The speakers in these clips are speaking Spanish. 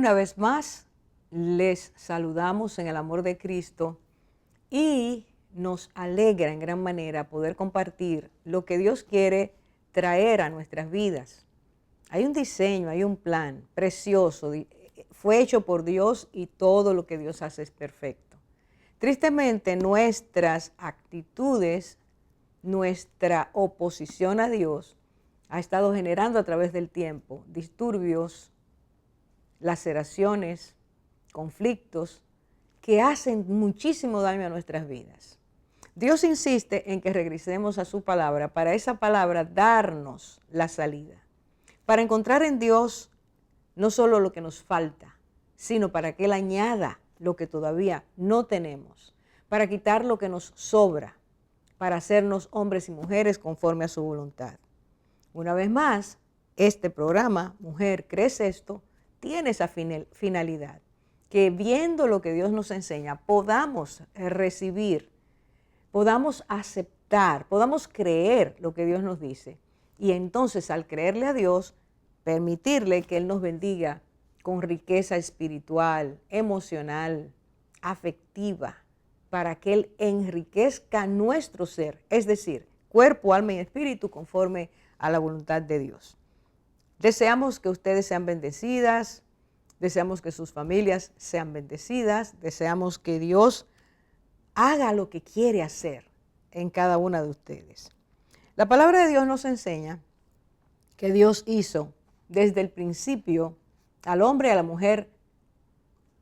Una vez más, les saludamos en el amor de Cristo y nos alegra en gran manera poder compartir lo que Dios quiere traer a nuestras vidas. Hay un diseño, hay un plan precioso, fue hecho por Dios y todo lo que Dios hace es perfecto. Tristemente, nuestras actitudes, nuestra oposición a Dios ha estado generando a través del tiempo disturbios, laceraciones, conflictos que hacen muchísimo daño a nuestras vidas. Dios insiste en que regresemos a su palabra para esa palabra darnos la salida, para encontrar en Dios no solo lo que nos falta, sino para que Él añada lo que todavía no tenemos, para quitar lo que nos sobra, para hacernos hombres y mujeres conforme a su voluntad. Una vez más, este programa, Mujer Crece Esto, tiene esa finalidad, que viendo lo que Dios nos enseña, podamos recibir, podamos aceptar, podamos creer lo que Dios nos dice. Y entonces, al creerle a Dios, permitirle que Él nos bendiga con riqueza espiritual, emocional, afectiva, para que Él enriquezca nuestro ser, es decir, cuerpo, alma y espíritu, conforme a la voluntad de Dios. Deseamos que ustedes sean bendecidas, deseamos que sus familias sean bendecidas, deseamos que Dios haga lo que quiere hacer en cada una de ustedes. La palabra de Dios nos enseña que Dios hizo desde el principio al hombre y a la mujer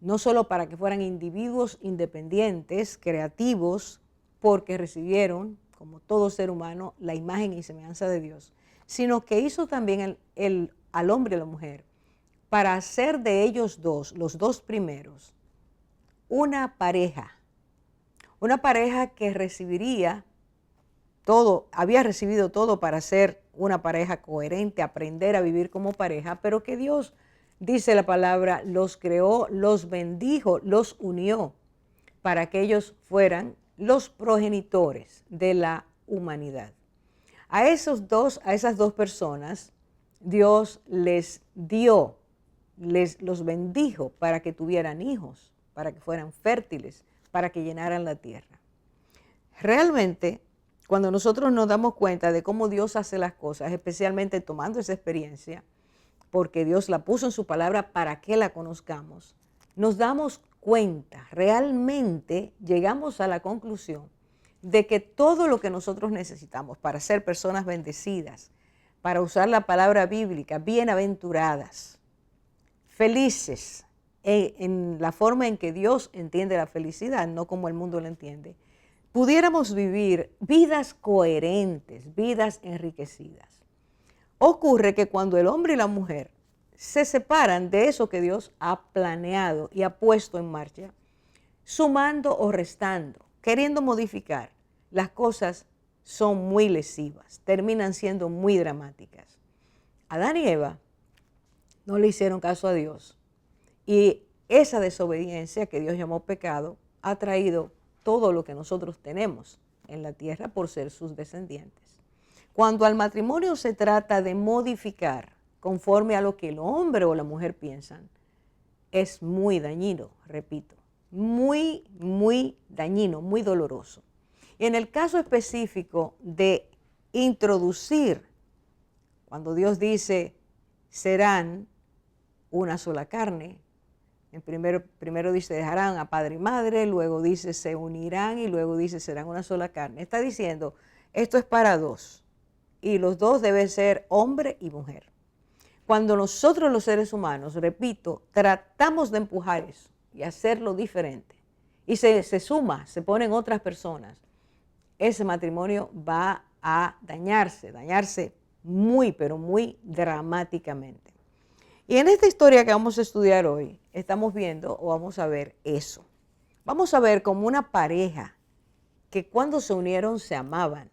no solo para que fueran individuos independientes, creativos, porque recibieron, como todo ser humano, la imagen y semejanza de Dios, sino que hizo también al hombre y a la mujer para hacer de ellos dos, los dos primeros, una pareja que recibiría todo, había recibido todo para ser una pareja coherente, aprender a vivir como pareja, pero que Dios, dice la palabra, los creó, los bendijo, los unió para que ellos fueran los progenitores de la humanidad. A esas dos personas, Dios les dio, los bendijo para que tuvieran hijos, para que fueran fértiles, para que llenaran la tierra. Realmente, cuando nosotros nos damos cuenta de cómo Dios hace las cosas, especialmente tomando esa experiencia, porque Dios la puso en su palabra para que la conozcamos, nos damos cuenta, realmente llegamos a la conclusión de que todo lo que nosotros necesitamos para ser personas bendecidas, para usar la palabra bíblica, bienaventuradas, felices, en la forma en que Dios entiende la felicidad, no como el mundo la entiende, pudiéramos vivir vidas coherentes, vidas enriquecidas. Ocurre que cuando el hombre y la mujer se separan de eso que Dios ha planeado y ha puesto en marcha, sumando o restando, queriendo modificar, las cosas son muy lesivas, terminan siendo muy dramáticas. Adán y Eva no le hicieron caso a Dios y esa desobediencia que Dios llamó pecado ha traído todo lo que nosotros tenemos en la tierra por ser sus descendientes. Cuando al matrimonio se trata de modificar conforme a lo que el hombre o la mujer piensan, es muy dañino, repito, muy, muy dañino, muy doloroso. Y en el caso específico de introducir, cuando Dios dice, serán una sola carne, primero dice, dejarán a padre y madre, luego dice, se unirán y luego dice, serán una sola carne. Está diciendo, esto es para dos y los dos deben ser hombre y mujer. Cuando nosotros los seres humanos, repito, tratamos de empujar eso y hacerlo diferente y se se ponen otras personas, ese matrimonio va a dañarse muy, pero muy dramáticamente. Y en esta historia que vamos a estudiar hoy, estamos viendo o vamos a ver eso. Vamos a ver como una pareja que cuando se unieron se amaban,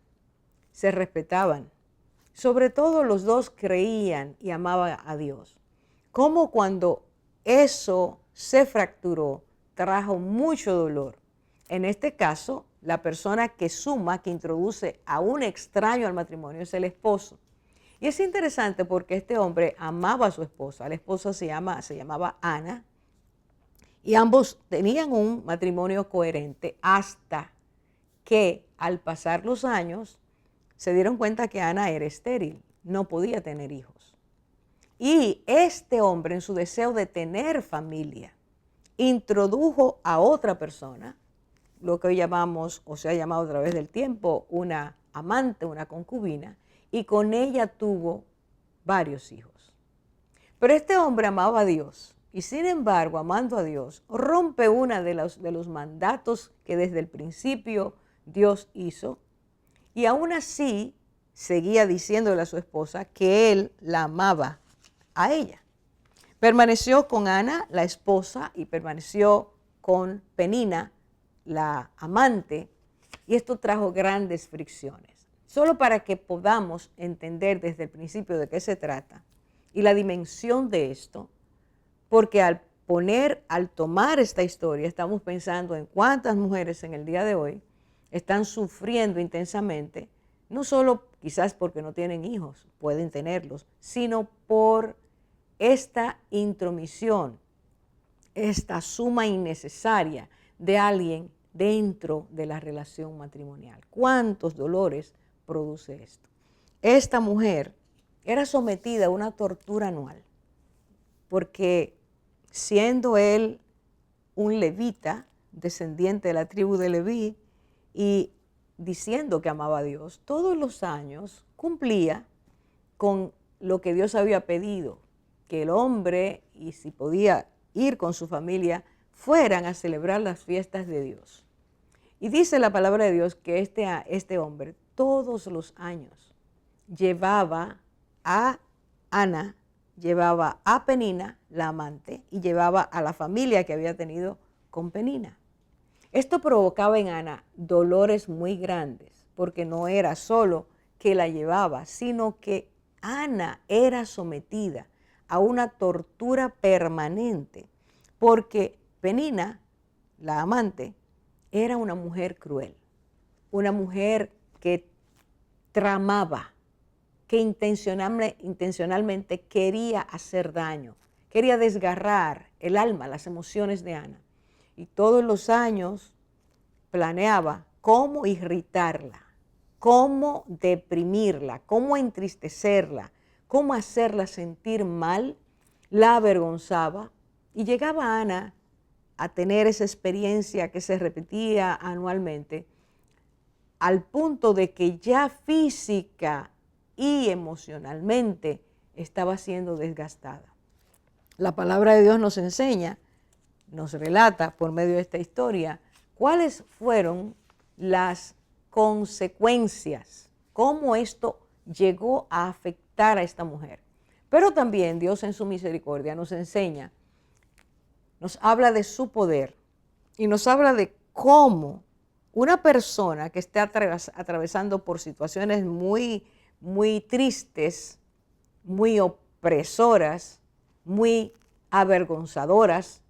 se respetaban. Sobre todo los dos creían y amaban a Dios. Como cuando eso se fracturó, trajo mucho dolor. En este caso, la persona que suma, que introduce a un extraño al matrimonio es el esposo. Y es interesante porque este hombre amaba a su esposa. La esposa se llamaba Ana. Y ambos tenían un matrimonio coherente hasta que al pasar los años se dieron cuenta que Ana era estéril, no podía tener hijos. Y este hombre, en su deseo de tener familia, introdujo a otra persona, lo que hoy llamamos, o se ha llamado a través del tiempo, una amante, una concubina, y con ella tuvo varios hijos. Pero este hombre amaba a Dios y sin embargo, amando a Dios, rompe uno de los mandatos que desde el principio Dios hizo y aún así seguía diciéndole a su esposa que él la amaba a ella. Permaneció con Ana, la esposa, y permaneció con Penina, la amante, y esto trajo grandes fricciones. Solo para que podamos entender desde el principio de qué se trata y la dimensión de esto, porque al tomar esta historia, estamos pensando en cuántas mujeres en el día de hoy están sufriendo intensamente, no solo quizás porque no tienen hijos, pueden tenerlos, sino por esta intromisión, esta suma innecesaria de alguien dentro de la relación matrimonial. ¿Cuántos dolores produce esto? Esta mujer era sometida a una tortura anual porque siendo él un levita, descendiente de la tribu de Leví, y diciendo que amaba a Dios, todos los años cumplía con lo que Dios había pedido, que el hombre, y si podía ir con su familia, fueran a celebrar las fiestas de Dios. Y dice la palabra de Dios que este hombre todos los años llevaba a Ana, llevaba a Penina, la amante, y llevaba a la familia que había tenido con Penina. Esto provocaba en Ana dolores muy grandes, porque no era solo que la llevaba, sino que Ana era sometida a una tortura permanente, porque Penina, la amante, era una mujer cruel, una mujer que tramaba, que intencionalmente quería hacer daño, quería desgarrar el alma, las emociones de Ana. Y todos los años planeaba cómo irritarla, cómo deprimirla, cómo entristecerla, cómo hacerla sentir mal, la avergonzaba. Y llegaba Ana a tener esa experiencia que se repetía anualmente, al punto de que ya física y emocionalmente estaba siendo desgastada. La palabra de Dios nos enseña, nos relata por medio de esta historia, cuáles fueron las consecuencias, cómo esto llegó a afectar a esta mujer. Pero también Dios en su misericordia nos enseña, nos habla de su poder y nos habla de cómo una persona que esté atravesando por situaciones muy tristes, muy opresoras, muy avergonzadoras,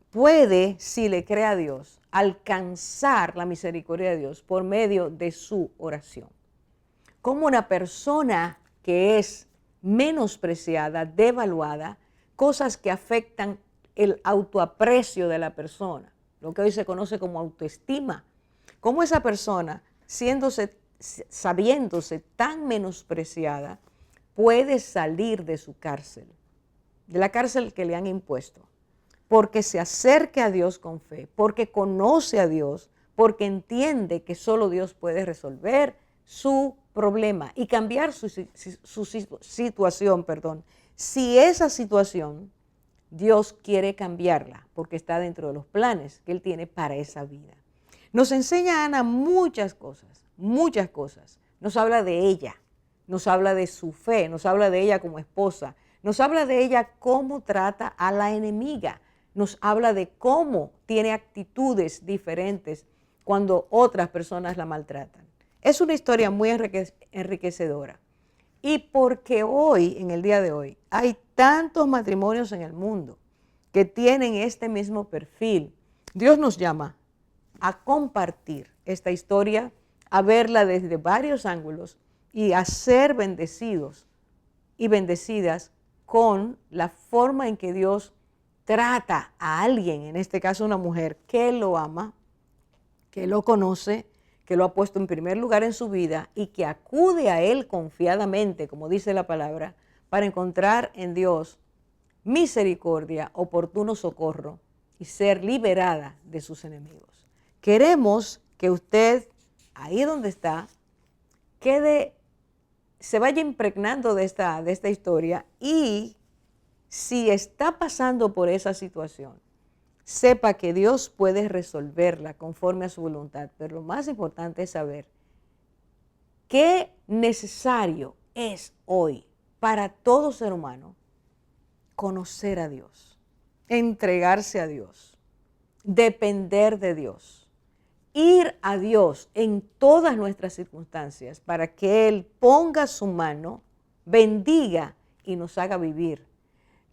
puede, si le cree a Dios, alcanzar la misericordia de Dios por medio de su oración. Como una persona que es menospreciada, devaluada, cosas que afectan el autoaprecio de la persona, lo que hoy se conoce como autoestima, cómo esa persona, sabiéndose tan menospreciada, puede salir de su cárcel, de la cárcel que le han impuesto, porque se acerque a Dios con fe, porque conoce a Dios, porque entiende que solo Dios puede resolver su problema y cambiar su situación. Si esa situación Dios quiere cambiarla, porque está dentro de los planes que Él tiene para esa vida. Nos enseña Ana muchas cosas, muchas cosas. Nos habla de ella, nos habla de su fe, nos habla de ella como esposa, nos habla de ella cómo trata a la enemiga, nos habla de cómo tiene actitudes diferentes cuando otras personas la maltratan. Es una historia muy enriquecedora. Y porque hoy, en el día de hoy, hay tantos matrimonios en el mundo que tienen este mismo perfil, Dios nos llama a compartir esta historia, a verla desde varios ángulos y a ser bendecidos y bendecidas con la forma en que Dios trata a alguien, en este caso una mujer, que lo ama, que lo conoce, que lo ha puesto en primer lugar en su vida y que acude a Él confiadamente, como dice la palabra, para encontrar en Dios misericordia, oportuno socorro y ser liberada de sus enemigos. Queremos que usted, ahí donde está, se vaya impregnando de esta historia y si está pasando por esa situación, sepa que Dios puede resolverla conforme a su voluntad. Pero lo más importante es saber qué necesario es hoy para todo ser humano conocer a Dios, entregarse a Dios, depender de Dios, ir a Dios en todas nuestras circunstancias para que Él ponga su mano, bendiga y nos haga vivir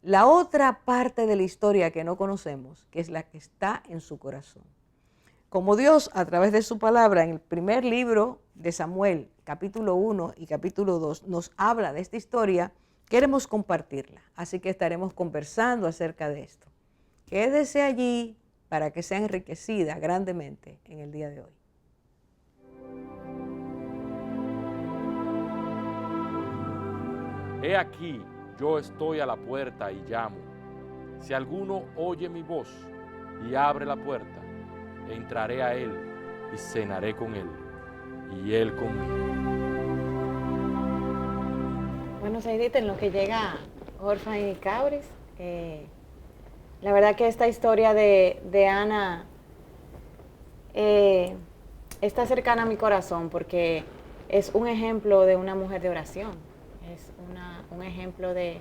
la otra parte de la historia que no conocemos, que es la que está en su corazón. Como Dios, a través de su palabra, en el primer libro de Samuel, capítulo 1 y capítulo 2, nos habla de esta historia, queremos compartirla. Así que estaremos conversando acerca de esto. Quédese allí para que sea enriquecida grandemente en el día de hoy. He aquí, yo estoy a la puerta y llamo. Si alguno oye mi voz y abre la puerta, entraré a él y cenaré con él, y él conmigo. Bueno, Saidita, en lo que llega Orphan y Cabris, la verdad que esta historia de Ana está cercana a mi corazón porque es un ejemplo de una mujer de oración, es un ejemplo de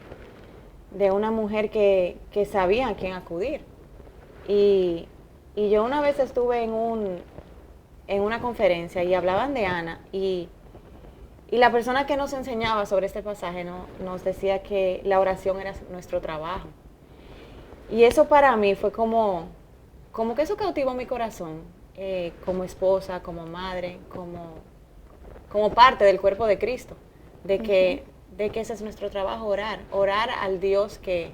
una mujer que sabía a quién acudir. Y yo una vez estuve en una conferencia y hablaban de Ana y la persona que nos enseñaba sobre este pasaje nos decía que la oración era nuestro trabajo. Y eso para mí fue como que eso cautivó mi corazón, como esposa, como madre, como parte del cuerpo de Cristo, de que ese es nuestro trabajo, orar al Dios que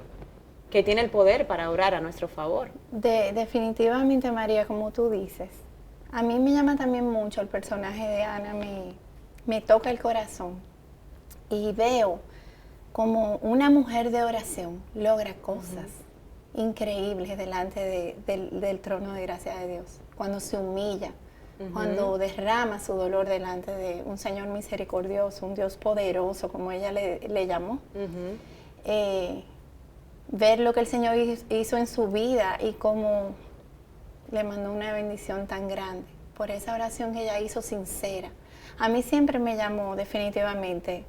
tiene el poder para orar a nuestro favor. Definitivamente, María, como tú dices, a mí me llama también mucho el personaje de Ana, me toca el corazón y veo como una mujer de oración logra cosas increíbles delante del trono de gracia de Dios, cuando se humilla, cuando derrama su dolor delante de un Señor misericordioso, un Dios poderoso, como ella le llamó. Ver lo que el Señor hizo en su vida y cómo le mandó una bendición tan grande por esa oración que ella hizo sincera. A mí siempre me llamó definitivamente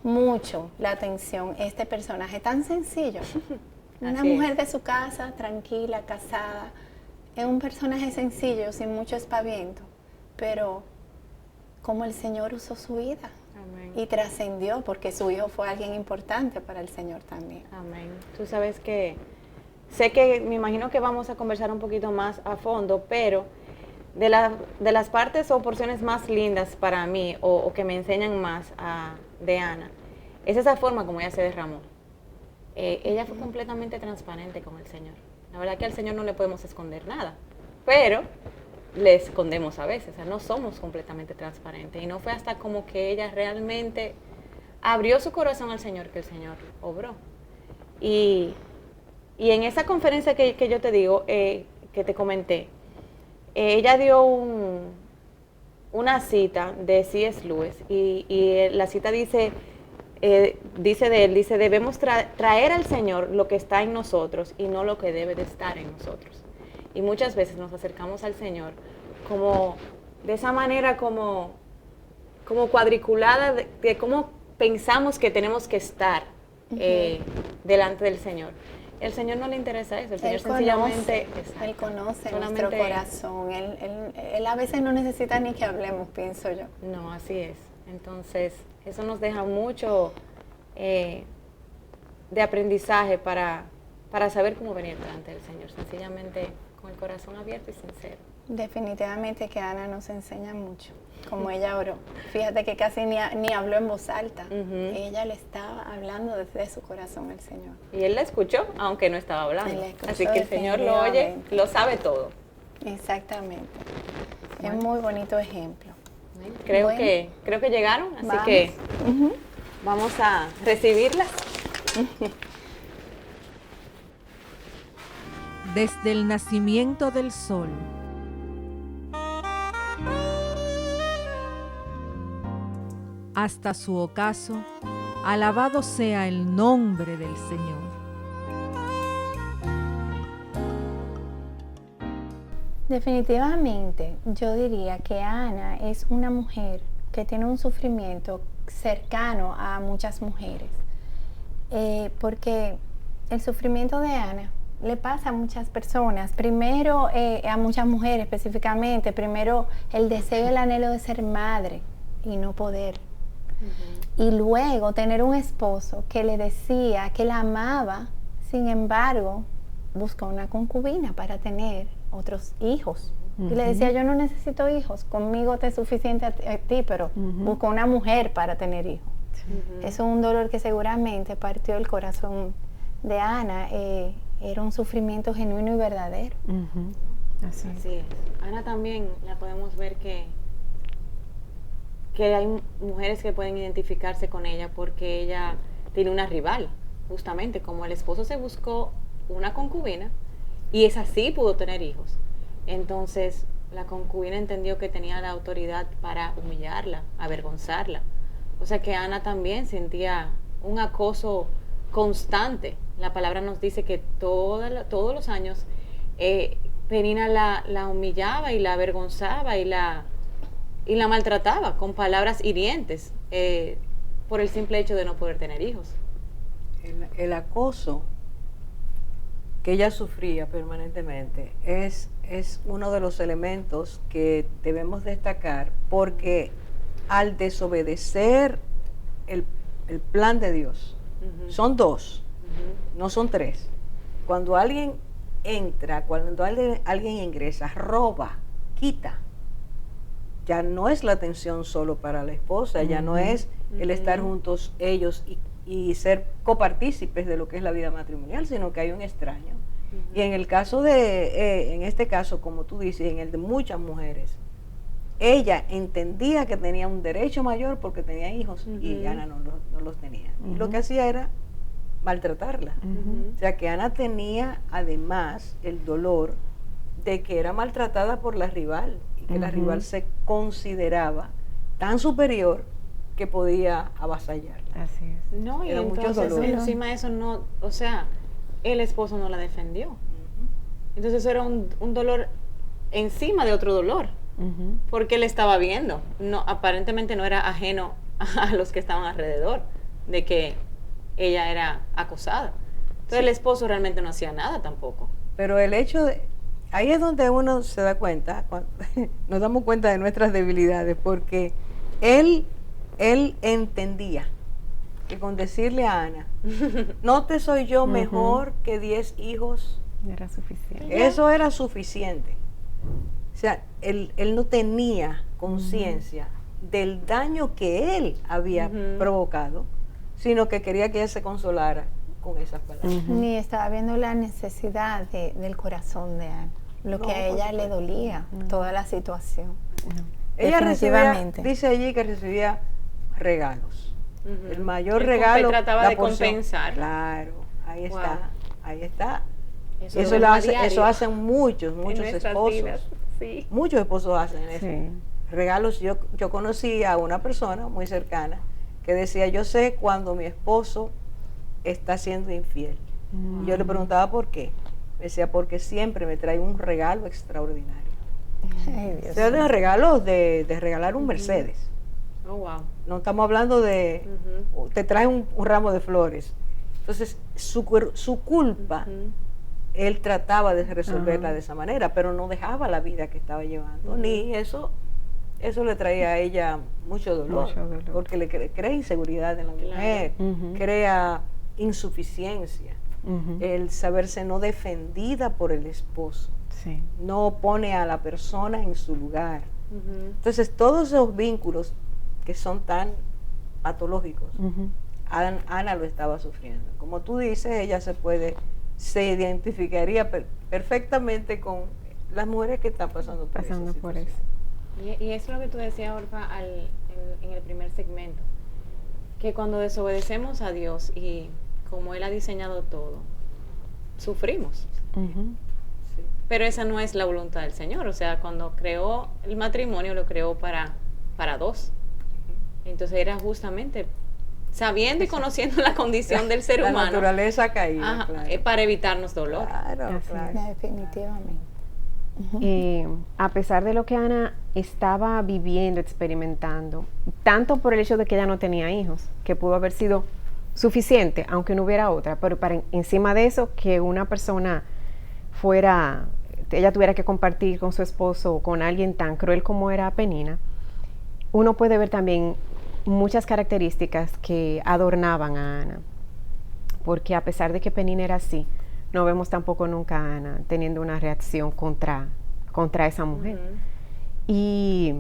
mucho la atención este personaje tan sencillo. Una mujer de su casa, tranquila, casada. Es un personaje sencillo, sin mucho espaviento, pero como el Señor usó su vida. Amén. Y trascendió, porque su hijo fue alguien importante para el Señor también. Amén. Tú sabes que, me imagino que vamos a conversar un poquito más a fondo, pero de las partes o porciones más lindas para mí, o que me enseñan más de Ana, es esa forma como ella se derramó. Ella fue completamente transparente con el Señor. La verdad que al Señor no le podemos esconder nada, pero le escondemos a veces, o sea, no somos completamente transparentes. Y no fue hasta como que ella realmente abrió su corazón al Señor que el Señor obró. Y en esa conferencia que yo te digo, que te comenté, ella dio una cita de C.S. Lewis y la cita dice de él, debemos traer al Señor lo que está en nosotros y no lo que debe de estar en nosotros. Y muchas veces nos acercamos al Señor como de esa manera como cuadriculada, de cómo pensamos que tenemos que estar delante del Señor. El Señor no le interesa eso, el Señor sencillamente... Él conoce solamente nuestro corazón, él a veces no necesita ni que hablemos, pienso yo. No, así es. Entonces, eso nos deja mucho de aprendizaje para saber cómo venir delante del Señor, sencillamente con el corazón abierto y sincero. Definitivamente que Ana nos enseña mucho, como ella oró. Fíjate que casi ni habló en voz alta, ella le estaba hablando desde su corazón al Señor. Y él la escuchó, aunque no estaba hablando. Así que el Señor lo oye, lo sabe todo. Exactamente. Es muy bonito ejemplo. Creo que llegaron, así que vamos a recibirlas. Desde el nacimiento del sol hasta su ocaso, alabado sea el nombre del Señor. Definitivamente, yo diría que Ana es una mujer que tiene un sufrimiento cercano a muchas mujeres, porque el sufrimiento de Ana le pasa a muchas personas, primero a muchas mujeres específicamente, primero el deseo y el anhelo de ser madre y no poder. Y luego tener un esposo que le decía que la amaba, sin embargo, buscó una concubina para tener otros hijos. Y le decía, yo no necesito hijos, conmigo te es suficiente a ti, pero busco una mujer para tener hijos. Eso es un dolor que seguramente partió el corazón de Ana. Era un sufrimiento genuino y verdadero. Así es. Ana también la podemos ver que hay mujeres que pueden identificarse con ella porque ella tiene una rival, justamente como el esposo se buscó una concubina y esa sí pudo tener hijos. Entonces la concubina entendió que tenía la autoridad para humillarla, avergonzarla. O sea que Ana también sentía un acoso constante. La palabra nos dice que todos los años Penina la humillaba y la avergonzaba y la maltrataba con palabras hirientes por el simple hecho de no poder tener hijos. El acoso que ella sufría permanentemente es uno de los elementos que debemos destacar, porque al desobedecer el plan de Dios, son dos, no son tres. Cuando alguien entra, cuando alguien ingresa, roba, quita, ya no es la atención solo para la esposa, ya no es el estar juntos ellos y ser copartícipes de lo que es la vida matrimonial, sino que hay un extraño. Y en el caso en este caso, como tú dices, en el de muchas mujeres, ella entendía que tenía un derecho mayor porque tenía hijos y Ana no los tenía. Y lo que hacía era maltratarla. O sea que Ana tenía además el dolor de que era maltratada por la rival y que la rival se consideraba tan superior que podía avasallarla. Así es. No, y era entonces encima de eso no, o sea, el esposo no la defendió. Entonces eso era un dolor encima de otro dolor, porque él estaba viendo, no, aparentemente no era ajeno a los que estaban alrededor de que ella era acosada. Entonces el esposo realmente no hacía nada tampoco. Pero el hecho de, ahí es donde uno se da cuenta, nos damos cuenta de nuestras debilidades, porque él entendía que con decirle a Ana, no te soy yo mejor que 10 hijos, era suficiente. Eso era suficiente. O sea, él no tenía conciencia del daño que él había provocado, sino que quería que ella se consolara con esas palabras. Ni estaba viendo la necesidad del corazón de Ana, lo que a ella le dolía, toda la situación. Ella recibía, dice allí que recibía regalos. El mayor regalo. Trataba de compensar. Claro, ahí está, ahí está. Eso hacen muchos esposos. Sí. Muchos esposos hacen eso. Sí. Regalos. Yo conocí a una persona muy cercana que decía, yo sé cuando mi esposo está siendo infiel. Y yo le preguntaba por qué. Me decía, porque siempre me trae un regalo extraordinario. Ay, Dios. O sea, de regalos de regalar un Mercedes. Oh, wow. No estamos hablando de, te trae un ramo de flores. Entonces, su culpa, él trataba de resolverla de esa manera, pero no dejaba la vida que estaba llevando, ni eso le traía a ella mucho dolor. Porque le crea inseguridad en la mujer, crea insuficiencia, el saberse no defendida por el esposo, no pone a la persona en su lugar. Entonces, todos esos vínculos que son tan patológicos, Ana lo estaba sufriendo. Como tú dices, ella se identificaría perfectamente con las mujeres que están pasando por eso. Y eso es lo que tú decías, Orfa, en el primer segmento, que cuando desobedecemos a Dios y como Él ha diseñado todo, sufrimos. Sí. Pero esa no es la voluntad del Señor. O sea, cuando creó el matrimonio, lo creó para dos. Entonces era justamente sabiendo y conociendo la condición del ser humano. La naturaleza caída. Claro. Para evitarnos dolor. Claro. Definitivamente. A pesar de lo que Ana estaba viviendo, experimentando, tanto por el hecho de que ella no tenía hijos, que pudo haber sido suficiente, aunque no hubiera otra, pero encima de eso, que una persona ella tuviera que compartir con su esposo o con alguien tan cruel como era Penina, uno puede ver también muchas características que adornaban a Ana, porque a pesar de que Penina era así, no vemos tampoco nunca a Ana teniendo una reacción contra esa mujer. Y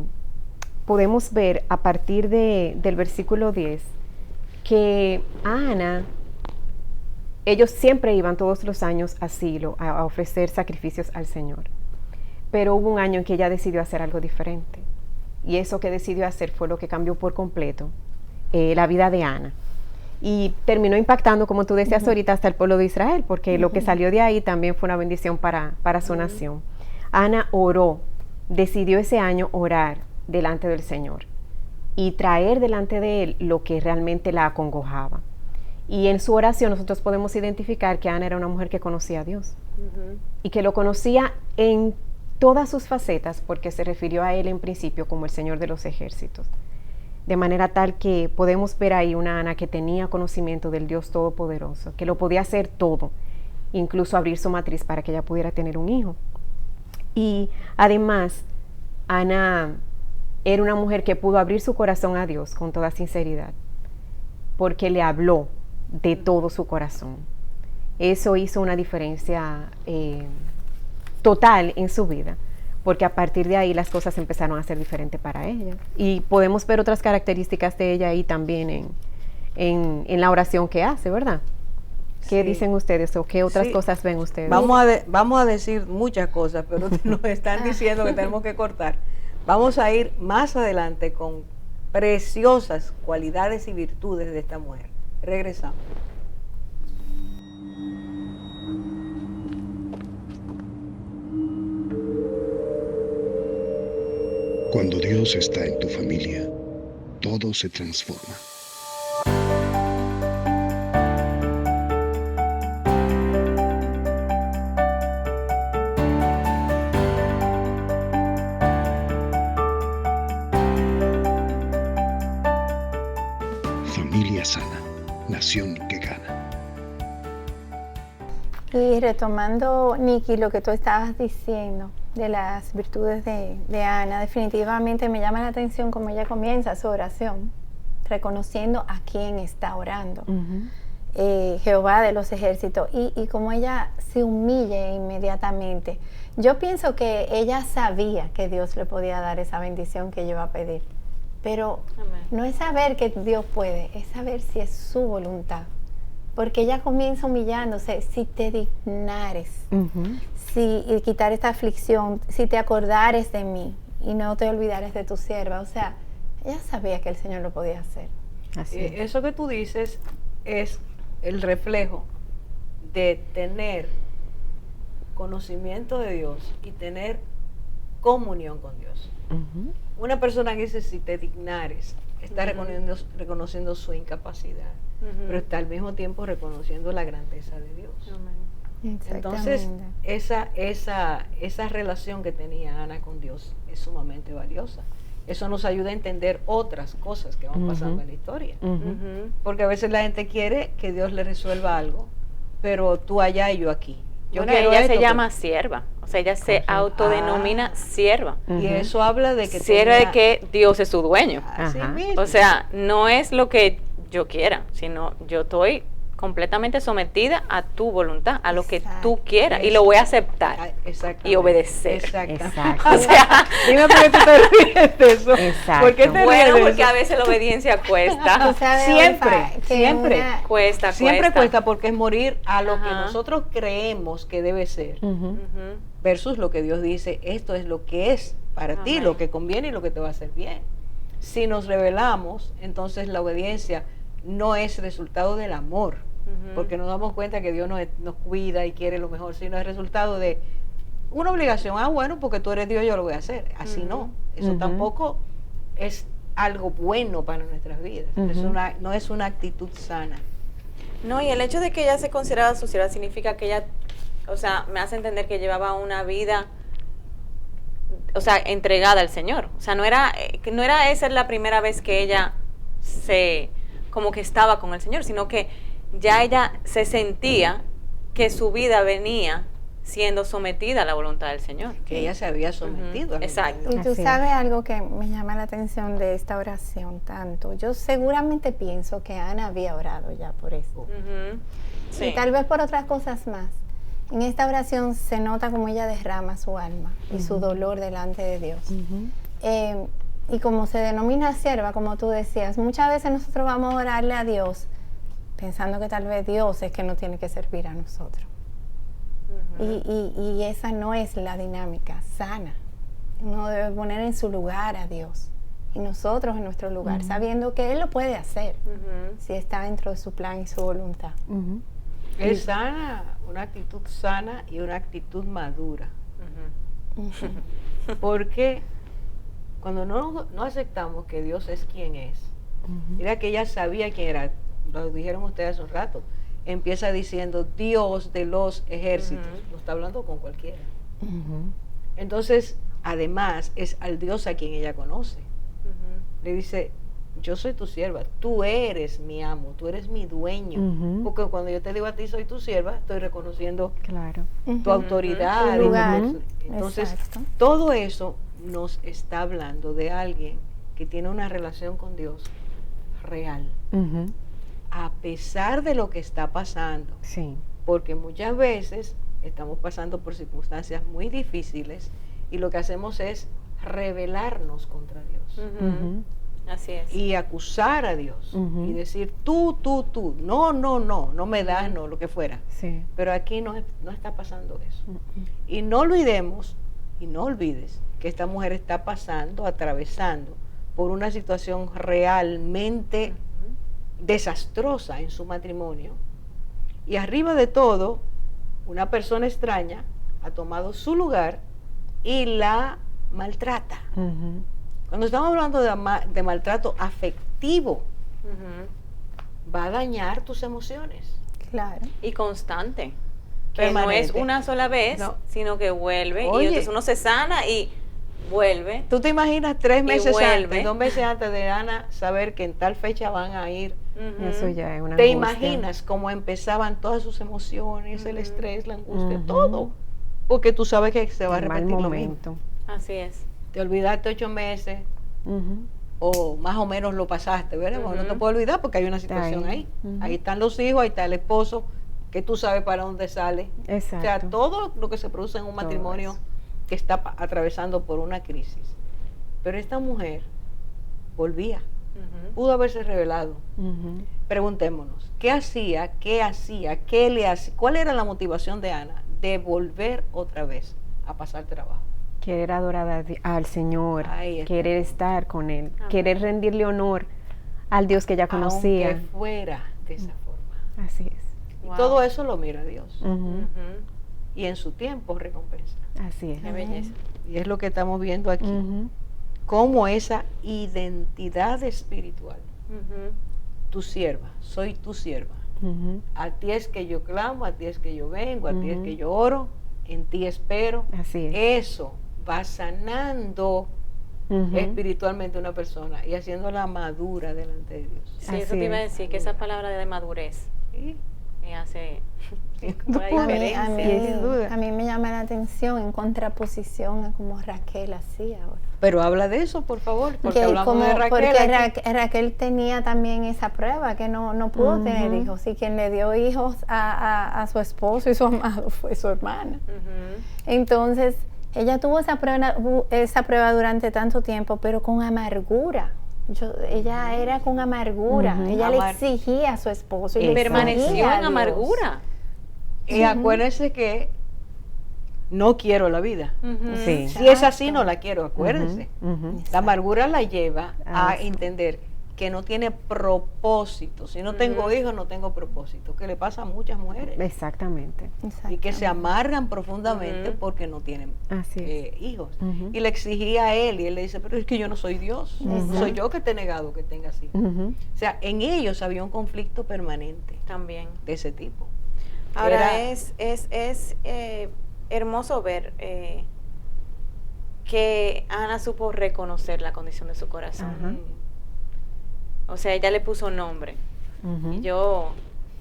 podemos ver a partir del versículo 10 que a Ana, ellos siempre iban todos los años a Silo a ofrecer sacrificios al Señor, pero hubo un año en que ella decidió hacer algo diferente, y eso que decidió hacer fue lo que cambió por completo la vida de Ana. Y terminó impactando, como tú decías ahorita, hasta el pueblo de Israel, porque lo que salió de ahí también fue una bendición para su nación. Ana oró, decidió ese año orar delante del Señor y traer delante de Él lo que realmente la acongojaba. Y en su oración nosotros podemos identificar que Ana era una mujer que conocía a Dios y que lo conocía en todas sus facetas, porque se refirió a Él en principio como el Señor de los ejércitos. De manera tal que podemos ver ahí una Ana que tenía conocimiento del Dios Todopoderoso, que lo podía hacer todo, incluso abrir su matriz para que ella pudiera tener un hijo. Y además, Ana era una mujer que pudo abrir su corazón a Dios con toda sinceridad, porque le habló de todo su corazón. Eso hizo una diferencia total en su vida, porque a partir de ahí las cosas empezaron a ser diferentes para ella. Y podemos ver otras características de ella ahí también en la oración que hace, ¿verdad? ¿Qué dicen ustedes o qué otras cosas ven ustedes? Vamos a decir muchas cosas, pero nos están diciendo que tenemos que cortar. Vamos a ir más adelante con preciosas cualidades y virtudes de esta mujer. Regresamos. Cuando Dios está en tu familia, todo se transforma. Familia sana, nación que gana. Y retomando, Nikki, lo que tú estabas diciendo de las virtudes de Ana, definitivamente me llama la atención cómo ella comienza su oración, reconociendo a quién está orando, Jehová de los ejércitos, y cómo ella se humilla inmediatamente. Yo pienso que ella sabía que Dios le podía dar esa bendición que ella iba a pedir, pero no es saber que Dios puede, es saber si es su voluntad. Porque ella comienza humillándose: si te dignares, y quitar esta aflicción, si te acordares de mí y no te olvidares de tu sierva. O sea, ella sabía que el Señor lo podía hacer. Así es. Eso que tú dices es el reflejo de tener conocimiento de Dios y tener comunión con Dios. Una persona que dice si te dignares, está reconociendo su incapacidad, pero está al mismo tiempo reconociendo la grandeza de Dios. Entonces, esa relación que tenía Ana con Dios es sumamente valiosa. eso nos ayuda a entender otras cosas que van pasando en la historia. Ujú. Porque a veces la gente quiere que Dios le resuelva algo, pero tú allá y yo aquí. Yo Bueno, quiero ella esto, se llama sierva, o sea, ella se autodenomina sierva. y eso habla de que Sierva de tenía- que Dios es su dueño. Así Ajá. mismo. O sea, no es lo que yo quiera, sino yo estoy completamente sometida a tu voluntad, a lo que tú Exacto. quieras, y lo voy a aceptar. Ah, exactamente. y obedecer. Exactamente. Exacto. O sea, Dime por qué tú te ríes de eso. Exacto. ¿Por qué te bueno, ríes de porque eso? a veces la obediencia cuesta. Tú sabes, Siempre, Olfa, que siempre. una- Cuesta, Siempre cuesta porque es morir a lo que Ajá. nosotros creemos que debe ser Ujú. Ujú. versus lo que Dios dice, esto es lo que es para ti, Amén. lo que conviene y lo que te va a hacer bien. Si nos rebelamos, entonces la obediencia no es resultado del amor, Ujú. porque nos damos cuenta que Dios nos cuida y quiere lo mejor, sino es resultado de una obligación. Ah, bueno, porque tú eres Dios, yo lo voy a hacer. Así no. Eso Ujú. tampoco es algo bueno para nuestras vidas. Ujú. No es una actitud sana. No, y el hecho de que ella se consideraba su sierva significa que ella, o sea, me hace entender que llevaba una vida, o sea, entregada al Señor. O sea, no era esa la primera vez que ella como que estaba con el Señor, sino que ya ella se sentía que su vida venía siendo sometida a la voluntad del Señor. Que ella se había sometido a la Exacto. voluntad Y de tú Así es. sabes algo que me llama la atención de esta oración tanto. Yo seguramente pienso que Ana había orado ya por eso. Ujú. Sí. Y tal vez por otras cosas más. En esta oración se nota como ella derrama su alma y su dolor delante de Dios. Ujú. Y como se denomina sierva, como tú decías, muchas veces nosotros vamos a orarle a Dios pensando que tal vez Dios es que no tiene que servir a nosotros. Y esa no es la dinámica sana. Uno debe poner en su lugar a Dios y nosotros en nuestro lugar, sabiendo que Él lo puede hacer Ujú. si está dentro de su plan y su voluntad. Ujú. Es sana, una actitud sana y una actitud madura. Porque cuando no aceptamos que Dios es quien es, mira que ella sabía quién era, lo dijeron ustedes hace un rato, empieza diciendo Dios de los ejércitos, no está hablando con cualquiera. Ujú. Entonces, además, es al Dios a quien ella conoce. Ujú. Le dice, yo soy tu sierva, tú eres mi amo, tú eres mi dueño. Ujú. Porque cuando yo te digo a ti soy tu sierva, estoy reconociendo Claro. tu autoridad. Tu y lugar. Entonces, Exacto. todo eso nos está hablando de alguien que tiene una relación con Dios real, Ujú. a pesar de lo que está pasando. Sí. Porque muchas veces estamos pasando por circunstancias muy difíciles y lo que hacemos es rebelarnos contra Dios Ujú. Ujú. Así es. y acusar a Dios Ujú. y decir tú, no me das, no, lo que fuera. Sí. Pero aquí no está pasando eso. Ujú. Y no olvidemos, y no olvides, que esta mujer está pasando, atravesando por una situación realmente desastrosa en su matrimonio. Y arriba de todo, una persona extraña ha tomado su lugar y la maltrata. Ujú. Cuando estamos hablando de maltrato afectivo, Ujú. va a dañar tus emociones. Claro. Y constante. Que no Permanente. es una sola vez, No. sino que vuelve. Oye. Y entonces uno se sana y vuelve. ¿Tú te imaginas 3 meses vuelve. antes, 2 meses antes de Ana saber que en tal fecha van a ir? Ujú. Eso ya es una ¿Te angustia. imaginas cómo empezaban todas sus emociones, el estrés, la angustia, Ujú. todo? Porque tú sabes que se va a Un mal repetir lo mismo. momento. Así es. Te olvidaste 8 meses Ujú. o más o menos lo pasaste, ¿verdad? Bueno, no te Ujú. puedo olvidar porque hay una situación ahí. ahí. Ujú. Ahí están los hijos, ahí está el esposo, que tú sabes para dónde sale. Exacto. O sea, todo lo que se produce en un Todo matrimonio eso. que está atravesando por una crisis. Pero esta mujer volvía, Ujú. pudo haberse revelado. Ujú. Preguntémonos, ¿qué hacía? ¿Qué le hacía? ¿Cuál era la motivación de Ana de volver otra vez a pasar trabajo? Querer adorar al Señor, Ahí está. querer estar con Él, Amén. querer rendirle honor al Dios que ya conocía. Aunque fuera de esa forma. Así es. Y Wow. todo eso lo mira Dios. Ujú. Ujú. Y en su tiempo recompensa. Así es. Qué belleza. Y es lo que estamos viendo aquí. Ujú. Cómo esa identidad espiritual. Ujú. Tu sierva, soy tu sierva. Ujú. A ti es que yo clamo, a ti es que yo vengo, a ti es Ujú. que yo oro, en ti espero. Así es. Eso va sanando Ujú. espiritualmente una persona y haciéndola madura delante de Dios. Sí, eso Así te iba a es. decir, que esa palabra de madurez ¿Sí? hace una A mí, diferencia. Sin duda. a mí me llama la atención en contraposición a como Raquel hacía ahora. Pero habla de eso, por favor, porque Que hablamos como- de Raquel. porque aquí. Raquel tenía también esa prueba, que no pudo tener hijos, y quien le dio hijos a su esposo y su amado fue su hermana. Ujú. Entonces, ella tuvo esa prueba durante tanto tiempo, pero con amargura. Ella era con amargura, Ujú. ella Amar- le exigía a su esposo y le Exacto. Permaneció exigía a en Dios. amargura. Y acuérdense que no quiero la vida. Ujú. Sí. Si es así, no la quiero, acuérdense. Ujú. La amargura la lleva a Ah, sí. entender que no tiene propósito. Si no tengo hijos, no tengo propósito. Que le pasa a muchas mujeres. Exactamente. Y que se Exactamente. amargan profundamente Ujú. porque no tienen Así es. hijos. Ujú. Y le exigía a él y él le dice, pero es que yo no soy Dios. Ujú. Soy yo que te he negado que tengas hijos. Ujú. O sea, en ellos había un conflicto permanente También. de ese tipo. Ahora Era- es hermoso ver que Ana supo reconocer la condición de su corazón. Ajá. O sea, ella le puso nombre. Ujú. Y yo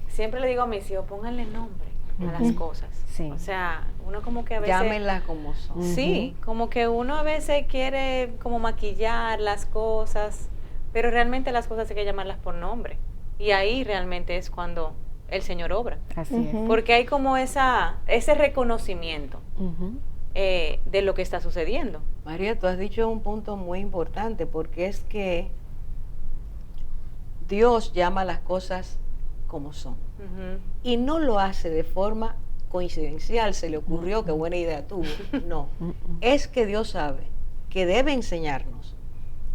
siempre le digo a mis hijos, pónganle nombre a las Ujú. cosas. Sí. O sea, uno como que a veces... Llámenlas como son. Sí, como que uno a veces quiere como maquillar las cosas, pero realmente las cosas hay que llamarlas por nombre. Y ahí realmente es cuando el Señor obra. Así Ujú. es. Porque hay como ese reconocimiento Ujú. de lo que está sucediendo. María, tú has dicho un punto muy importante porque es que Dios llama las cosas como son Ujú. y no lo hace de forma coincidencial, se le ocurrió, qué buena idea tuvo. No, es que Dios sabe que debe enseñarnos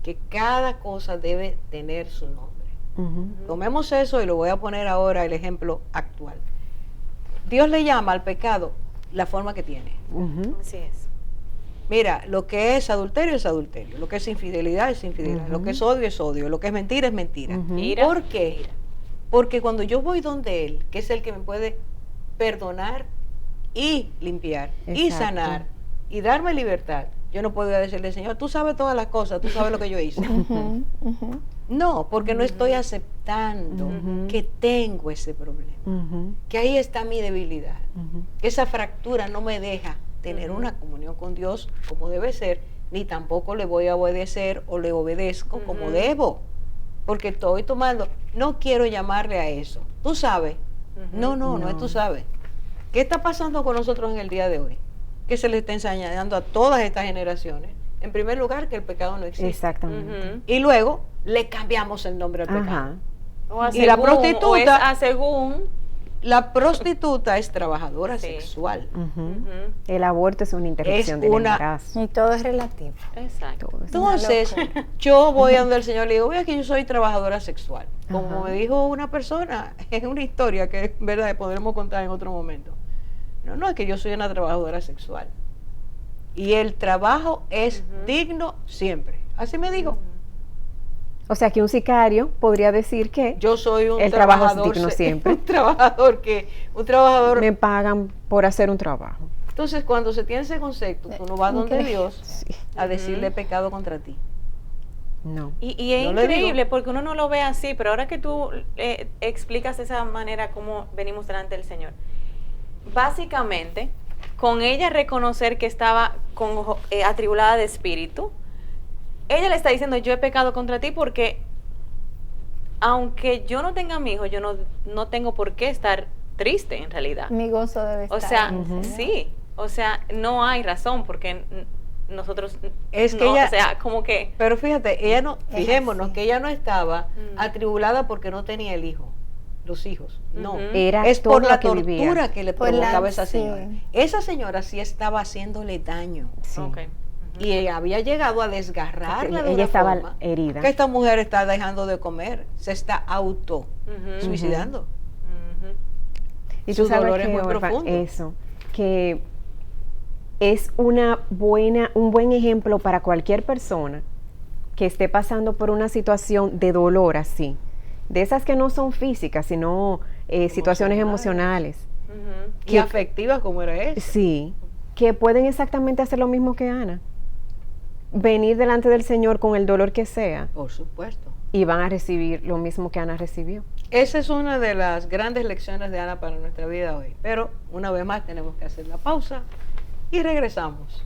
que cada cosa debe tener su nombre. Ujú. Tomemos eso y lo voy a poner ahora el ejemplo actual. Dios le llama al pecado la forma que tiene. Ujú. Así es. Mira, lo que es adulterio, lo que es infidelidad es infidelidad, lo que es odio, lo que es mentira es mentira. Ujú. Ira, ¿Por qué? Porque cuando yo voy donde Él, que es el que me puede perdonar y limpiar y Exacto. sanar y darme libertad, yo no puedo decirle, Señor, tú sabes todas las cosas, tú sabes lo que yo hice. Ujú, ujú. No, porque no estoy aceptando que tengo ese problema, Ujú. que ahí está mi debilidad, Ujú. que esa fractura no me deja tener una comunión con Dios como debe ser, ni tampoco le voy a obedecer o le obedezco como debo, porque estoy tomando, no quiero llamarle a eso, tú sabes, no es tú sabes. ¿Qué está pasando con nosotros en el día de hoy? Que se le está enseñando a todas estas generaciones, en primer lugar, que el pecado no existe. Exactamente. Ujú. Y luego le cambiamos el nombre al pecado. Ajá. O a Y la según, o es prostituta- a según. La prostituta es trabajadora Sí. sexual. Ujú. Ujú. El aborto es una interrupción Es del una- embarazo. Y todo es relativo. Exacto. Todo eso. Entonces, yo voy a donde el Señor le digo, vea que yo soy trabajadora sexual. Como Ajá. me dijo una persona, es una historia que es verdad, podremos contar en otro momento. No, es que yo soy una trabajadora sexual. Y el trabajo es digno siempre. Así me dijo. O sea que un sicario podría decir que Yo soy un El trabajo es trabajador digno se- siempre. un trabajador. me pagan por hacer un trabajo. Entonces, cuando se tiene ese concepto, tú no vas donde Increíble. Dios Sí. a decirle pecado contra ti. No. Y es Yo le digo. increíble porque uno no lo ve así, pero ahora que tú explicas de esa manera cómo venimos delante del Señor, básicamente, con ella reconocer que estaba atribulada de espíritu, ella le está diciendo, yo he pecado contra ti porque aunque yo no tenga mi hijo, yo no tengo por qué estar triste en realidad. Mi gozo debe estar. O sea, en el Señor. sí, o sea, no hay razón porque nosotros, Es que no, ella- o sea, como que... Pero fíjate, ella no, Es fijémonos así. que ella no estaba Mm. atribulada porque no tenía el hijo, los hijos. No. Ujú. Era Es todo por la lo que vivía. tortura que le Por la- provocaba esa sí. señora. Esa señora sí estaba haciéndole daño. Sí. Ok. Y ella había llegado a desgarrarla de Ella una estaba forma herida. que esta mujer está dejando de comer, se está auto Ujú. suicidando. Ujú. Y Su tú sabes dolor es que, muy Orfa, profundo. eso, que es un buen ejemplo para cualquier persona que esté pasando por una situación de dolor así, de esas que no son físicas, sino situaciones emocionales. Ujú. Y Que- afectiva como era esa. Sí, que pueden exactamente hacer lo mismo que Ana. venir delante del Señor con el dolor que sea Por supuesto. y van a recibir lo mismo que Ana recibió. Esa es una de las grandes lecciones de Ana para nuestra vida hoy. Pero una vez más tenemos que hacer la pausa y regresamos.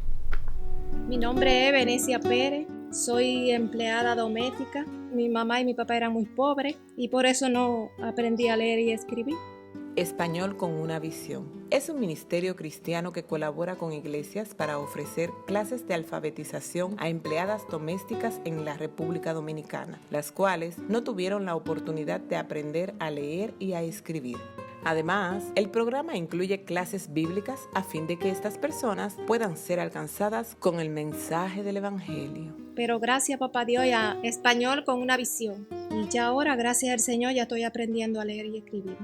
Mi nombre es Venecia Pérez, soy empleada doméstica. Mi mamá y mi papá eran muy pobres y por eso no aprendí a leer y escribir. Español con una visión. Es un ministerio cristiano que colabora con iglesias para ofrecer clases de alfabetización a empleadas domésticas en la República Dominicana, las cuales no tuvieron la oportunidad de aprender a leer y a escribir. Además, el programa incluye clases bíblicas a fin de que estas personas puedan ser alcanzadas con el mensaje del Evangelio. Pero gracias papá Dios a Español con una visión. Y ya ahora, gracias al Señor, ya estoy aprendiendo a leer y escribir.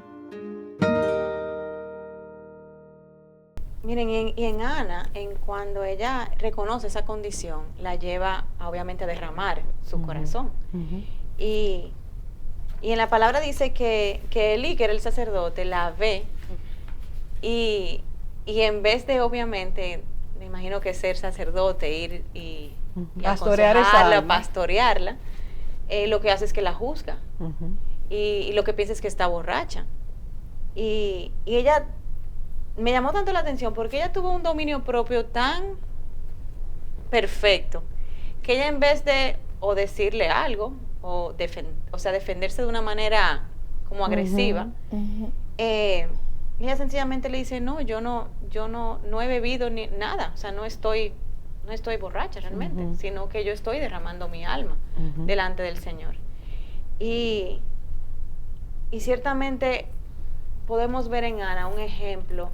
Miren, y en Ana, cuando ella reconoce esa condición, la lleva obviamente a derramar su corazón. Y en la palabra dice que Elí, que era el sacerdote, la ve y en vez de obviamente, me imagino que ser sacerdote, ir y Pastorear esa alma. pastorearla, lo que hace es que la juzga y lo que piensa es que está borracha. Y ella me llamó tanto la atención porque ella tuvo un dominio propio tan perfecto que ella, en vez de o decirle algo o defenderse de una manera como agresiva, ella sencillamente le dice, no, yo no he bebido ni nada, o sea, no estoy borracha realmente, sino que yo estoy derramando mi alma delante del Señor. Y ciertamente podemos ver en Ana un ejemplo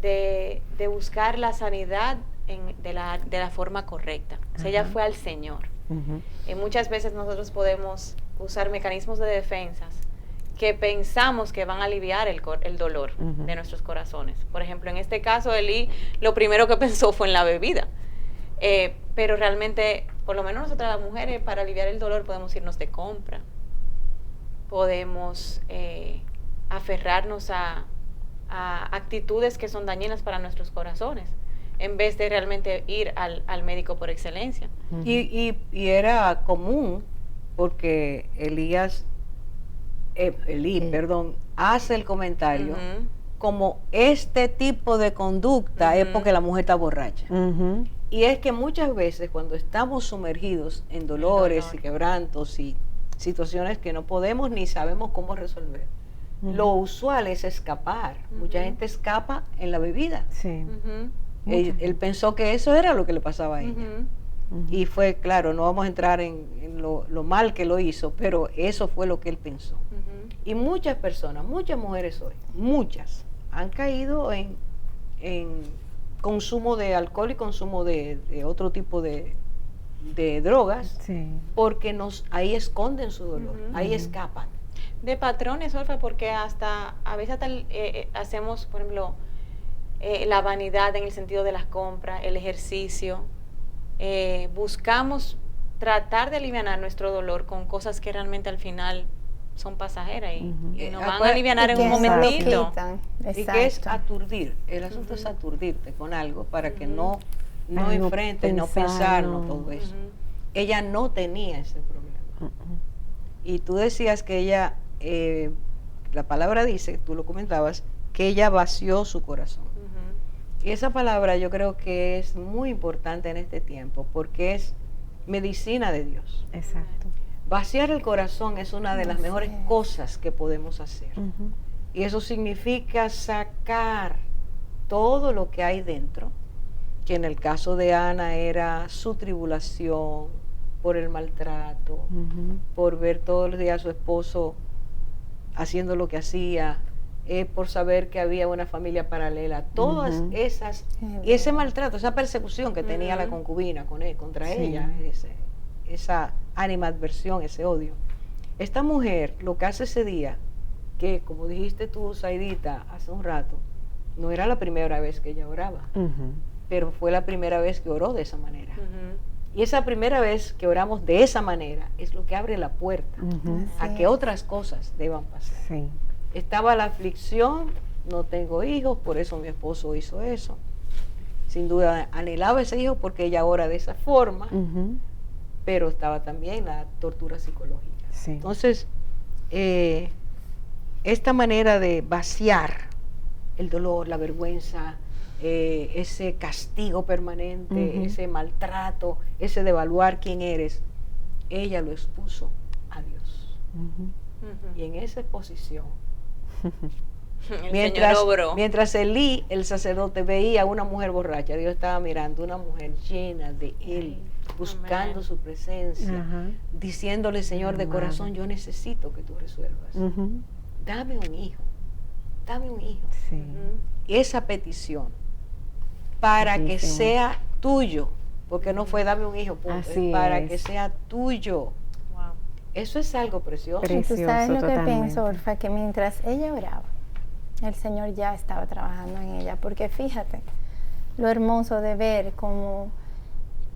de buscar la sanidad de la forma correcta. O sea, ella fue al Señor. Muchas veces nosotros podemos usar mecanismos de defensas que pensamos que van a aliviar el dolor de nuestros corazones. Por ejemplo, en este caso, Elí lo primero que pensó fue en la bebida. Pero realmente, por lo menos nosotras las mujeres, para aliviar el dolor podemos irnos de compra. Podemos aferrarnos a actitudes que son dañinas para nuestros corazones, en vez de realmente ir al médico por excelencia. Y era común porque Elí, hace el comentario como este tipo de conducta es porque la mujer está borracha. Y es que muchas veces cuando estamos sumergidos en dolores y quebrantos y situaciones que no podemos ni sabemos cómo resolver, lo usual es escapar. Mucha gente escapa en la bebida. Él pensó que eso era lo que le pasaba a ella. Y fue, claro, no vamos a entrar en lo mal que lo hizo, pero eso fue lo que él pensó. Y muchas personas, muchas mujeres hoy, muchas, han caído en consumo de alcohol y consumo de otro tipo de drogas, porque ahí esconden su dolor, ahí escapan. De patrones, Olfa, porque hasta a veces hacemos, por ejemplo, la vanidad en el sentido de las compras, el ejercicio. Buscamos tratar de aliviar nuestro dolor con cosas que realmente al final son pasajeras y nos van a aliviar en un momentito. Y que es aturdir. El asunto es aturdirte con algo para que no enfrentes, no pensar, no todo eso. Ella no tenía ese problema. Y tú decías que ella, la palabra dice, tú lo comentabas, que ella vació su corazón. Y esa palabra yo creo que es muy importante en este tiempo porque es medicina de Dios. Exacto. Vaciar el corazón es una de las mejores cosas que podemos hacer. Y eso significa sacar todo lo que hay dentro, que en el caso de Ana era su tribulación por el maltrato, por ver todos los días a su esposo haciendo lo que hacía, por saber que había una familia paralela, todas esas, y ese maltrato, esa persecución que tenía la concubina contra ella, esa animadversión, ese odio. Esta mujer lo que hace ese día, que como dijiste tú, Saidita, hace un rato, no era la primera vez que ella oraba, pero fue la primera vez que oró de esa manera. Y esa primera vez que oramos de esa manera es lo que abre la puerta a que otras cosas deban pasar. Estaba la aflicción, no tengo hijos, por eso mi esposo hizo eso. sin duda anhelaba ese hijo porque ella ora de esa forma, Ujú. pero estaba también la tortura psicológica. Sí. Entonces, esta manera de vaciar el dolor, la vergüenza, ese castigo permanente, Ujú. ese maltrato, ese devaluar quién eres, ella lo expuso a Dios. Ujú. Y en esa exposición, El Señor obró. mientras Elí, el sacerdote, veía a una mujer borracha, Dios estaba mirando una mujer llena de Él, buscando Amén. su presencia, Ajá. diciéndole, Señor, de Amado. corazón, yo necesito que tú resuelvas. Ujú. Dame un hijo, dame un hijo. Sí. Esa petición, para que Bellísimo. sea tuyo, porque no fue dame un hijo, punto, Así es para es. que sea tuyo. Wow. Eso es algo precioso. Y tú sabes lo que totalmente. pienso, Orfa, que mientras ella oraba, el Señor ya estaba trabajando en ella, porque fíjate lo hermoso de ver cómo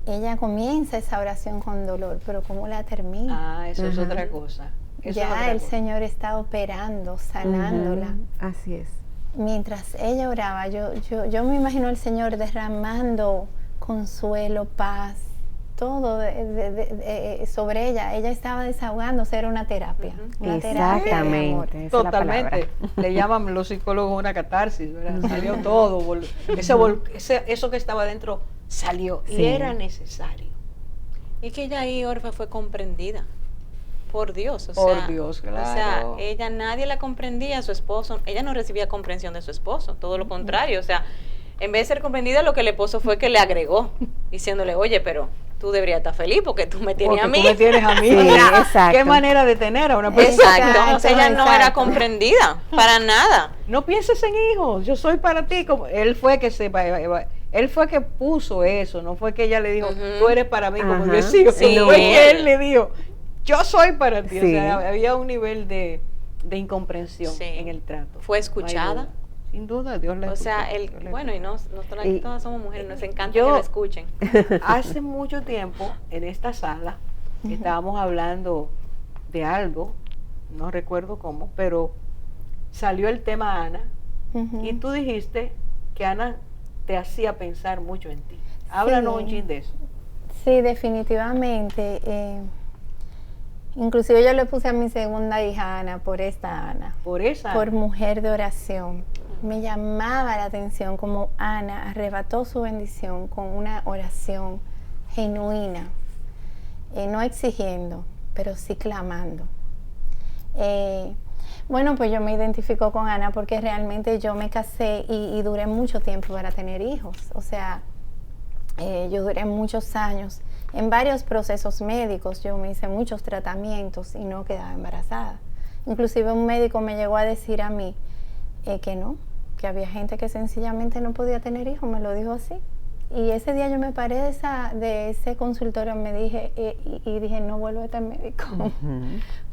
ella comienza esa oración con dolor, pero cómo la termina. Ah, eso es Ajá. otra cosa. Eso es Ya otra el cosa. Señor está operando, sanándola. Ujú. Así es. Mientras ella oraba, yo me imagino al Señor derramando consuelo, paz, todo sobre ella. Ella estaba desahogándose, era una terapia. Una terapia de amor. Exactamente. Esa es la Totalmente. palabra. Le llaman los psicólogos una catarsis, ¿verdad? Salió todo. Eso que estaba dentro salió. Sí. Y era necesario. Y que ella ahí, Orfa, fue comprendida por Dios. O Por sea, Dios, O sea, claro. ella, nadie la comprendía, a su esposo, ella no recibía comprensión de su esposo, todo lo contrario. O sea, en vez de ser comprendida, lo que el esposo fue que le agregó, diciéndole, oye, pero tú deberías estar feliz porque tú me tienes Porque a mí. tú me tienes a mí. Sí, Mira, exacto. qué manera de tener a una persona. Exacto, o sea, ella no era Exacto. comprendida, para nada. No pienses en hijos, yo soy para ti. Como él fue que él fue que puso eso, no fue que ella le dijo, Ujú. tú eres para mí como Ajá. yo he sido. Sí. Fue que él le dijo, yo soy para ti. O Sí. sea, había un nivel de incomprensión Sí. en el trato. Fue No hay escuchada. duda. Sin duda, Dios la O sea, escuchó, Dios la bueno, y nosotras Y- todas somos mujeres, nos encanta Yo- que lo escuchen. Hace mucho tiempo, en esta sala, estábamos hablando de algo, no recuerdo cómo, pero salió el tema Ana, Ujú. y tú dijiste que Ana te hacía pensar mucho en ti. Háblanos Sí. un chin de eso. Sí, definitivamente. Inclusive yo le puse a mi segunda hija Ana por esta Ana, Por esa. por mujer de oración. Me llamaba la atención como Ana arrebató su bendición con una oración genuina, no exigiendo, pero sí clamando. Bueno, pues yo me identifico con Ana porque realmente yo me casé y duré mucho tiempo para tener hijos. O sea, yo duré muchos años en varios procesos médicos. Yo me hice muchos tratamientos y no quedaba embarazada. Inclusive un médico me llegó a decir a mí que no, que había gente que sencillamente no podía tener hijos. Me lo dijo así. Y ese día yo me paré de ese consultorio me dije, y dije, no vuelvo a estar médico.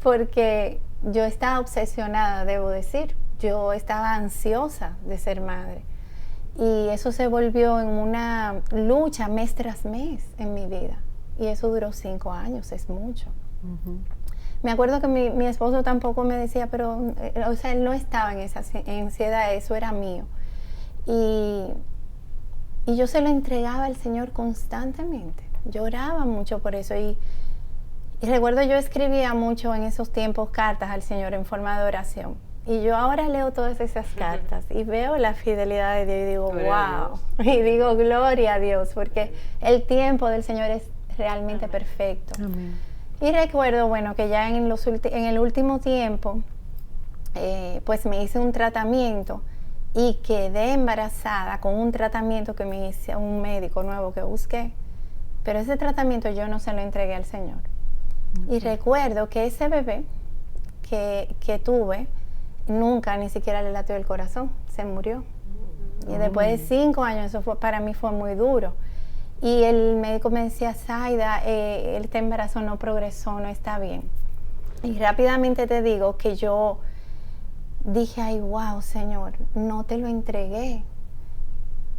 Porque yo estaba obsesionada, debo decir. Yo estaba ansiosa de ser madre. Y eso se volvió en una lucha mes tras mes en mi vida. Y eso duró 5 años, es mucho. Me acuerdo que mi esposo tampoco me decía, pero, o sea, él no estaba en esa ansiedad, eso era mío. Y yo se lo entregaba al Señor constantemente. Lloraba mucho por eso. Y recuerdo yo escribía mucho en esos tiempos cartas al Señor en forma de oración. Y yo ahora leo todas esas cartas y veo la fidelidad de Dios y digo, Gloria a wow. Y digo, gloria a Dios, porque el tiempo del Señor es realmente perfecto. Amén. Y recuerdo, bueno, que ya en el último tiempo, pues me hice un tratamiento y quedé embarazada con un tratamiento que me hizo un médico nuevo que busqué. Pero ese tratamiento yo no se lo entregué al Señor. Y recuerdo que ese bebé que tuve, nunca ni siquiera le latió el corazón, se murió. Y después de 5 años, eso para mí fue muy duro. Y el médico me decía, Zaida, este embarazo no progresó, no está bien. Y rápidamente te digo que yo dije, ay, wow, Señor, no te lo entregué.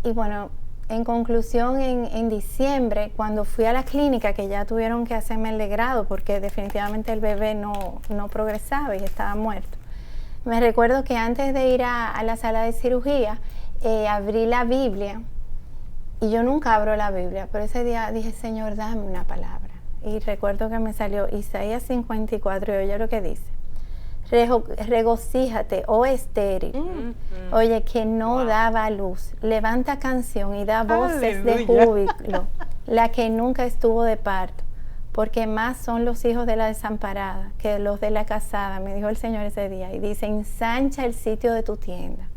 Y bueno, en conclusión, en diciembre, cuando fui a la clínica, que ya tuvieron que hacerme el legrado, porque definitivamente el bebé no progresaba y estaba muerto. Me recuerdo que antes de ir a la sala de cirugía, abrí la Biblia Y yo nunca abro la Biblia, pero ese día dije, Señor, dame una palabra. Y recuerdo que me salió Isaías 54 y oye lo que dice. Regocíjate, oh estéril, oye, que no daba luz. Levanta canción y da voces de júbilo, la que nunca estuvo de parto. Porque más son los hijos de la desamparada que los de la casada, me dijo el Señor ese día. Y dice, ensancha el sitio de tu tienda.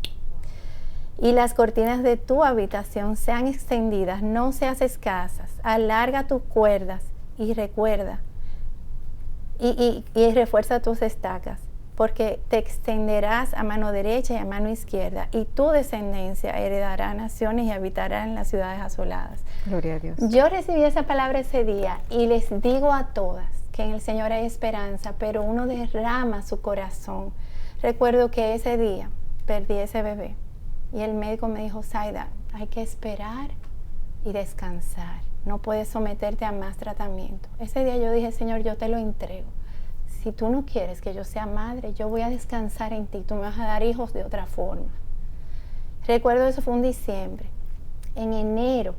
Y las cortinas de tu habitación sean extendidas, no seas escasas. Alarga tus cuerdas y recuerda. Y refuerza tus estacas. Porque te extenderás a mano derecha y a mano izquierda, y tu descendencia heredará naciones y habitará en las ciudades asoladas. Gloria a Dios. Yo recibí esa palabra ese día y les digo a todas que en el Señor hay esperanza, pero uno derrama su corazón. Recuerdo que ese día perdí ese bebé y el médico me dijo, Zaida, hay que esperar y descansar. No puedes someterte a más tratamiento. Ese día yo dije, Señor, yo te lo entrego. Si tú no quieres que yo sea madre, yo voy a descansar en ti. Tú me vas a dar hijos de otra forma. Recuerdo eso fue un diciembre. En enero,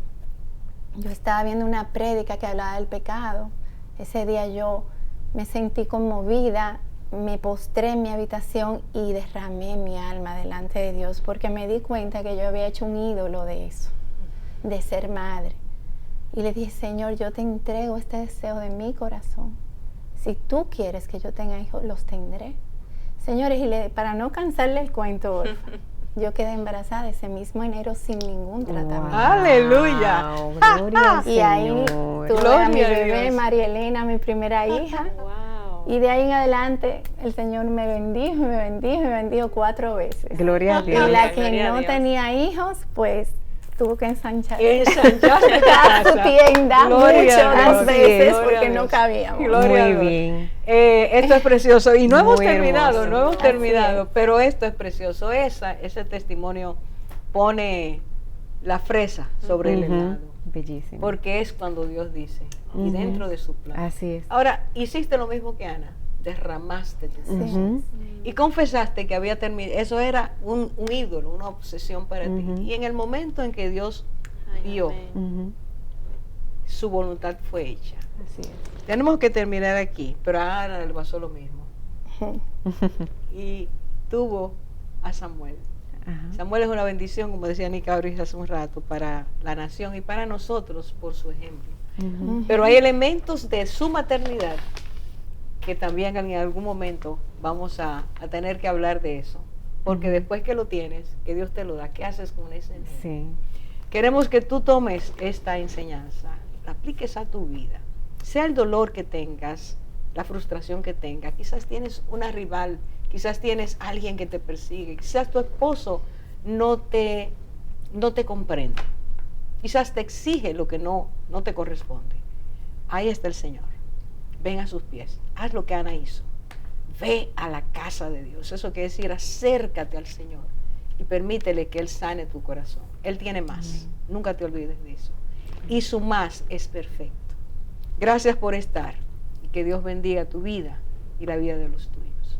yo estaba viendo una prédica que hablaba del pecado. Ese día yo me sentí conmovida, me postré en mi habitación y derramé mi alma delante de Dios porque me di cuenta que yo había hecho un ídolo de eso, de ser madre. Y le dije, Señor, yo te entrego este deseo de mi corazón. Si tú quieres que yo tenga hijos, los tendré. Señores, para no cansarle el cuento, yo quedé embarazada ese mismo enero sin ningún tratamiento. Wow. ¡Aleluya! Gloria al Y ahí Señor. tuve a mi bebé, María Elena, mi primera hija. Wow. Y de ahí en adelante, el Señor me bendijo, me bendijo, me bendijo 4 veces. Gloria a Y Dios. la que Gloria a no Dios. tenía hijos, pues tuvo que ensanchar Ensancharse su tienda Gloria mucho, a Dios. 2 veces, Gloria a porque Dios. no cabíamos. Gloria a Muy Dios. bien. Esto es precioso y no hemos Muy terminado, hermoso. no hemos Así terminado, es. pero esto es precioso. Ese testimonio pone la fresa sobre el Ujú. helado, Bellísimo. porque es cuando Dios dice y Ujú. dentro de su plan. Así es. Ahora, hiciste lo mismo que Ana, derramaste tu corazón. Ujú. Y confesaste que había terminado, eso era un ídolo, una obsesión para Ujú. ti. Y en el momento en que Dios Ay, vio, amén. Ujú. su voluntad fue hecha. Así es. Tenemos que terminar aquí, pero a Ana le pasó lo mismo. Y tuvo a Samuel. Ajá. Samuel es una bendición, como decía Nica Auris hace un rato, para la nación y para nosotros por su ejemplo. Ujú. Pero hay elementos de su maternidad que también en algún momento vamos a tener que hablar de eso. Porque después que lo tienes, que Dios te lo da, ¿qué haces con ese niño? Sí. Queremos que tú tomes esta enseñanza, la apliques a tu vida. Sea el dolor que tengas, la frustración que tengas, quizás tienes una rival, quizás tienes alguien que te persigue, quizás tu esposo no te comprende, quizás te exige lo que no te corresponde. Ahí está el Señor. Ven a sus pies, haz lo que Ana hizo. Ve a la casa de Dios. Eso quiere decir, acércate al Señor y permítele que Él sane tu corazón. Él tiene más. Nunca te olvides de eso. Y su más es perfecto. Gracias por estar y que Dios bendiga tu vida y la vida de los tuyos.